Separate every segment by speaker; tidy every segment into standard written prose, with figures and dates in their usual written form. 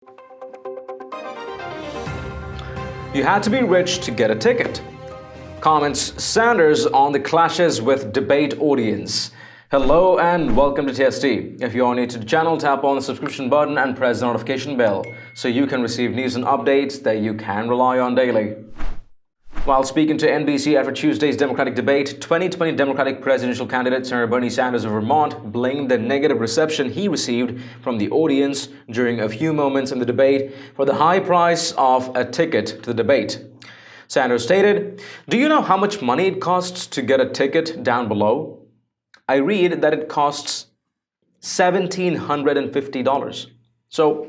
Speaker 1: You had to be rich to get a ticket. Comments Sanders on the clashes with debate audience. Hello and welcome to TST. If you are new to the channel, tap on the subscription button and press the notification bell so you can receive news and updates that you can rely on daily. While speaking to NBC after Tuesday's Democratic debate, 2020 Democratic presidential candidate Senator Bernie Sanders of Vermont blamed the negative reception he received from the audience during a few moments in the debate for the high price of a ticket to the debate. Sanders stated, "Do you know how much money it costs to get a ticket down below? I read that it costs $1,750. So,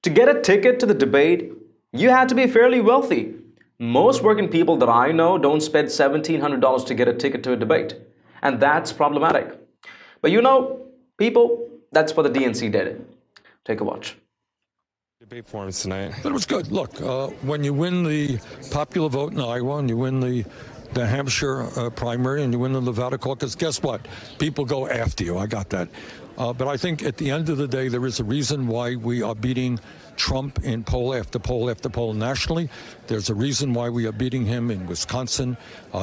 Speaker 1: to get a ticket to the debate, you had to be fairly wealthy. Most working people that I know don't spend $1,700 to get a ticket to a debate. And that's problematic. But you know, people, that's what the DNC did. Take a watch."
Speaker 2: Debate forums tonight.
Speaker 3: But it was good. Look, when you win the popular vote in Iowa and you win the Hampshire primary and you win the Nevada caucus, guess what? People go after you. I got that. But I think at the end of the day, there is a reason why we are beating Trump in poll after poll after poll nationally. There's a reason why we are beating him in Wisconsin,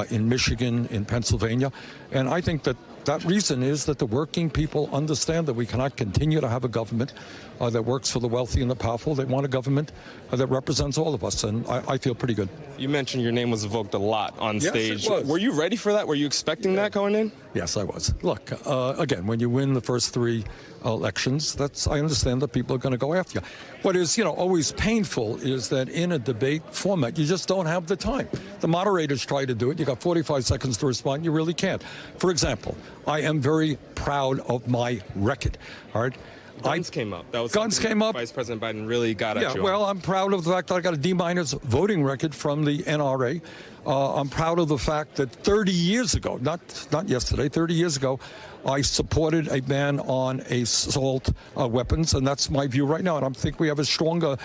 Speaker 3: in Michigan, in Pennsylvania. And I think that reason is that the working people understand that we cannot continue to have a government that works for the wealthy and the powerful. They want a government that represents all of us, and I feel pretty good.
Speaker 2: You mentioned your name was evoked a lot on stage.
Speaker 3: Yes, it was.
Speaker 2: Were you ready for that? Were you expecting that going in?
Speaker 3: Yes, I was. Look, again, when you win the first three elections, I understand that people are going to go after you. What is, always painful is that in a debate format, you just don't have the time. The moderators try to do it. You got 45 seconds to respond. You really can't. For example, I am very proud of my record. All right.
Speaker 2: Guns came up. That was
Speaker 3: guns came up.
Speaker 2: Vice President Biden really got at you.
Speaker 3: Well, I'm proud of the fact that I got a D- voting record from the NRA. I'm proud of the fact that 30 years ago, not yesterday, 30 years ago, I supported a ban on assault weapons, and that's my view right now. And I think we have a stronger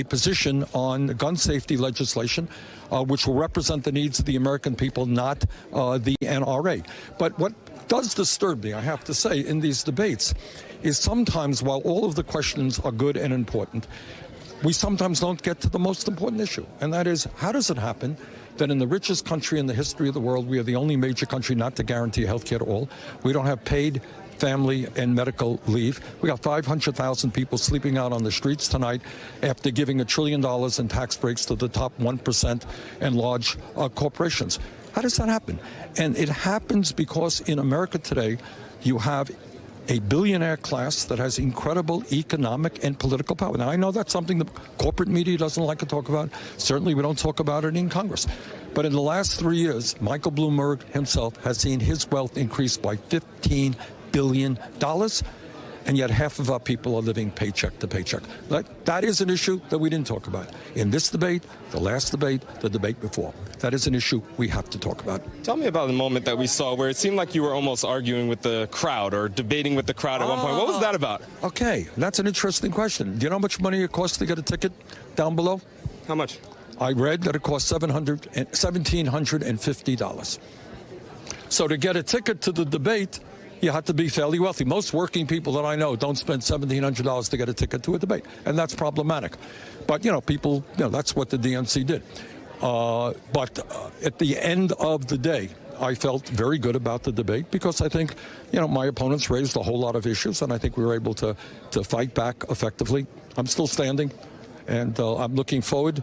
Speaker 3: position on gun safety legislation, which will represent the needs of the American people, not the NRA. But what does disturb me, I have to say, in these debates is sometimes, while all of the questions are good and important, we sometimes don't get to the most important issue, and that is, how does it happen that in the richest country in the history of the world, we are the only major country not to guarantee health care to all? We don't have paid family and medical leave. We got 500,000 people sleeping out on the streets tonight after giving $1 trillion in tax breaks to the top 1% and large corporations. How does that happen? And it happens because in America today, you have a billionaire class that has incredible economic and political power. Now, I know that's something the corporate media doesn't like to talk about. Certainly, we don't talk about it in Congress. But in the last 3 years, Michael Bloomberg himself has seen his wealth increase by $15 billion. And yet half of our people are living paycheck to paycheck. That is an issue that we didn't talk about. In this debate, the last debate, the debate before. That is an issue we have to talk about.
Speaker 2: Tell me about the moment that we saw where it seemed like you were almost arguing with the crowd or debating with the crowd at one point. What was that about?
Speaker 3: Okay, that's an interesting question. Do you know how much money it costs to get a ticket down below?
Speaker 2: How much?
Speaker 3: I read that it costs $1,750. So to get a ticket to the debate, you have to be fairly wealthy. Most working people that I know don't spend $1,700 to get a ticket to a debate, and that's problematic. But, people, that's what the DNC did. But at the end of the day, I felt very good about the debate because I think, my opponents raised a whole lot of issues, and I think we were able to fight back effectively. I'm still standing. And I'm looking forward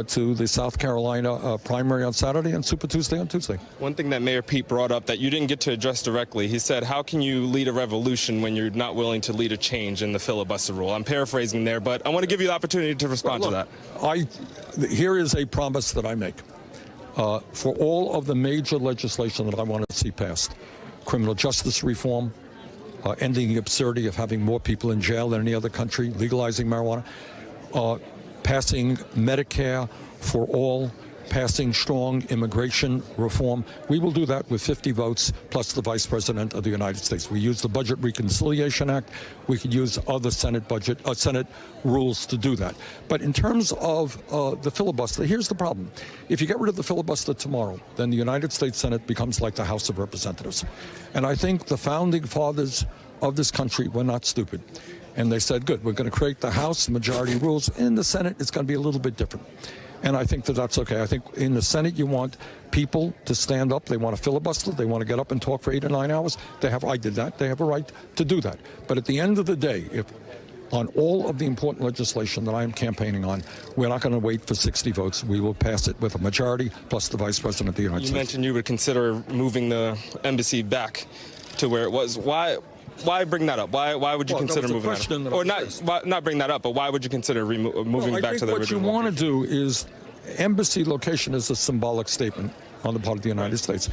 Speaker 3: to the South Carolina primary on Saturday and Super Tuesday on Tuesday.
Speaker 2: One thing that Mayor Pete brought up that you didn't get to address directly, he said, how can you lead a revolution when you're not willing to lead a change in the filibuster rule? I'm paraphrasing there, but I want to give you the opportunity to respond to that.
Speaker 3: Here is a promise that I make. For all of the major legislation that I want to see passed, criminal justice reform, ending the absurdity of having more people in jail than any other country, legalizing marijuana, passing Medicare for all, passing strong immigration reform. We will do that with 50 votes plus the Vice President of the United States. We use the Budget Reconciliation Act. We could use other Senate rules to do that. But in terms of the filibuster, here's the problem. If you get rid of the filibuster tomorrow, then the United States Senate becomes like the House of Representatives. And I think the founding fathers of this country were not stupid. And they said, good, we're going to create the House, the majority rules. In the Senate, it's going to be a little bit different. And I think that that's okay. I think in the Senate, you want people to stand up. They want to filibuster. They want to get up and talk for 8 or 9 hours. I did that. They have a right to do that. But at the end of the day, if on all of the important legislation that I am campaigning on, we're not going to wait for 60 votes. We will pass it with a majority plus the Vice President of the United States.
Speaker 2: You mentioned you would consider moving the embassy back to where it was. Why bring that up? Why would you consider moving that up? Or not bring that up, but why would you consider moving back to the original?
Speaker 3: What you want to do is, embassy location is a symbolic statement on the part of the United States.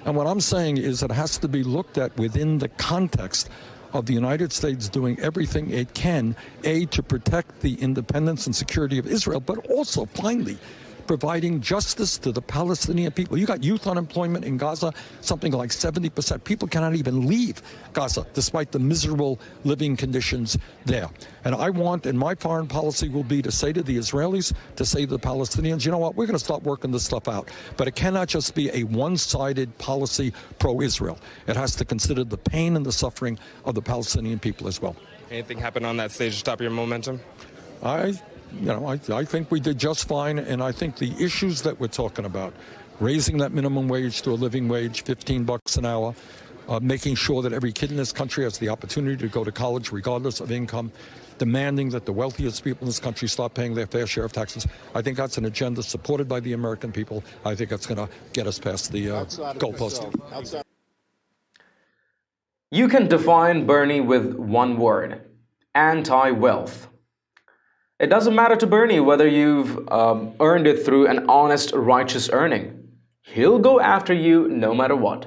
Speaker 3: And what I'm saying is it has to be looked at within the context of the United States doing everything it can, to protect the independence and security of Israel, but also, finally, providing justice to the Palestinian people. You got youth unemployment in Gaza, something like 70%. People cannot even leave Gaza, despite the miserable living conditions there. And my foreign policy will be to say to the Israelis, to say to the Palestinians, you know what, we're going to start working this stuff out. But it cannot just be a one-sided policy pro-Israel. It has to consider the pain and the suffering of the Palestinian people as well.
Speaker 2: Anything happen on that stage to stop your momentum?
Speaker 3: I think we did just fine, and I think the issues that we're talking about, raising that minimum wage to a living wage, $15 an hour, making sure that every kid in this country has the opportunity to go to college regardless of income, demanding that the wealthiest people in this country start paying their fair share of taxes. I think that's an agenda supported by the American people. I think that's going to get us past the goalpost.
Speaker 1: You can define Bernie with one word: anti-wealth. It doesn't matter to Bernie whether you've earned it through an honest, righteous earning. He'll go after you no matter what.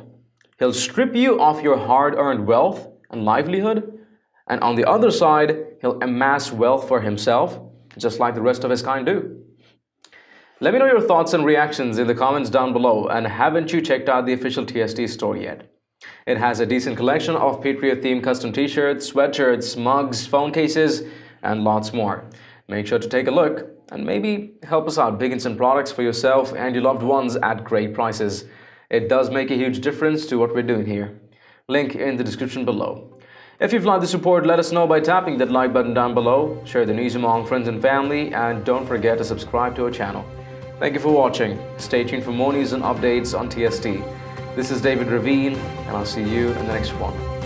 Speaker 1: He'll strip you of your hard-earned wealth and livelihood, and on the other side, he'll amass wealth for himself, just like the rest of his kind do. Let me know your thoughts and reactions in the comments down below, and haven't you checked out the official TST store yet? It has a decent collection of Patriot-themed custom t-shirts, sweatshirts, mugs, phone cases, and lots more. Make sure to take a look and maybe help us out picking some products for yourself and your loved ones at great prices. It does make a huge difference to what we're doing here. Link in the description below. If you've liked this report, let us know by tapping that like button down below, share the news among friends and family, and don't forget to subscribe to our channel. Thank you for watching. Stay tuned for more news and updates on TST. This is David Ravine, and I'll see you in the next one.